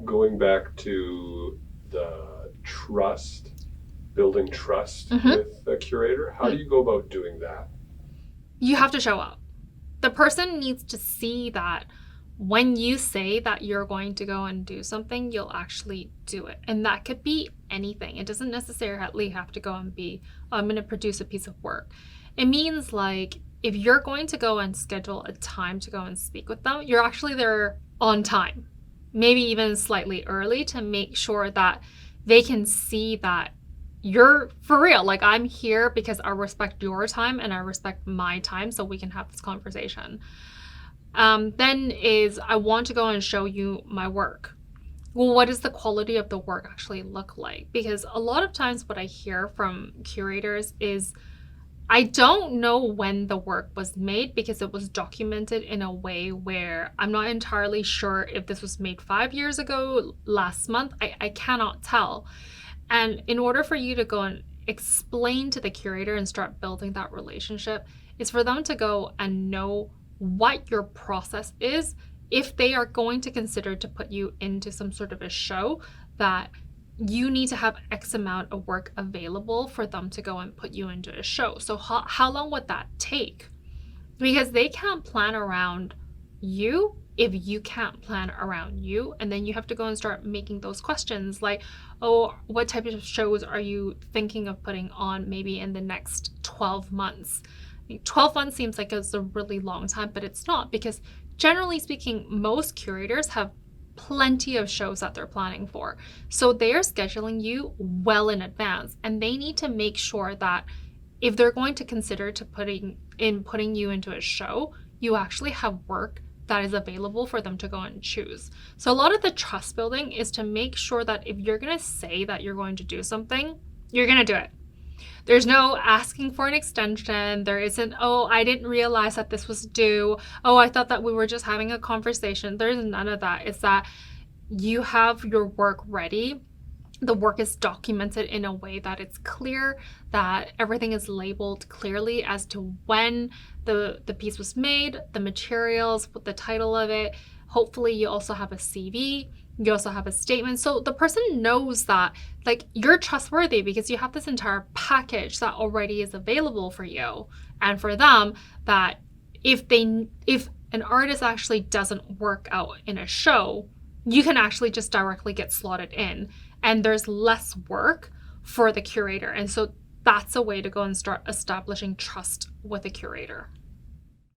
going back to the building trust with a curator, how do you go about doing that? You have to show up. The person needs to see that when you say that you're going to go and do something, you'll actually do it. And that could be anything. It doesn't necessarily have to go and be, oh, I'm going to produce a piece of work. It means like if you're going to go and schedule a time to go and speak with them, you're actually there on time, maybe even slightly early, to make sure that they can see that you're for real. Like, I'm here because I respect your time and I respect my time, so we can have this conversation. Then is I want to go and show you my work. Well, what does the quality of the work actually look like? Because a lot of times what I hear from curators is, I don't know when the work was made because it was documented in a way where I'm not entirely sure if this was made 5 years ago, last month. I cannot tell. And in order for you to go and explain to the curator and start building that relationship, is for them to go and know what your process is if they are going to consider to put you into some sort of a show, that you need to have X amount of work available for them to go and put you into a show. So how long would that take? Because they can't plan around you if you can't plan around you. And then you have to go and start making those questions like, oh, what type of shows are you thinking of putting on maybe in the next 12 months? 12 months seems like it's a really long time, but it's not, because generally speaking, most curators have plenty of shows that they're planning for. So they are scheduling you well in advance, and they need to make sure that if they're going to consider to putting you into a show, you actually have work that is available for them to go and choose. So a lot of the trust building is to make sure that if you're going to say that you're going to do something, you're going to do it. There's no asking for an extension. There isn't, oh, I didn't realize that this was due. Oh, I thought that we were just having a conversation. There's none of that. It's that you have your work ready. The work is documented in a way that it's clear, that everything is labeled clearly as to when the piece was made, the materials, the title of it. Hopefully you also have a CV. You also have a statement. So the person knows that like you're trustworthy because you have this entire package that already is available for you. And for them, that if an artist actually doesn't work out in a show, you can actually just directly get slotted in, and there's less work for the curator. And so that's a way to go and start establishing trust with a curator.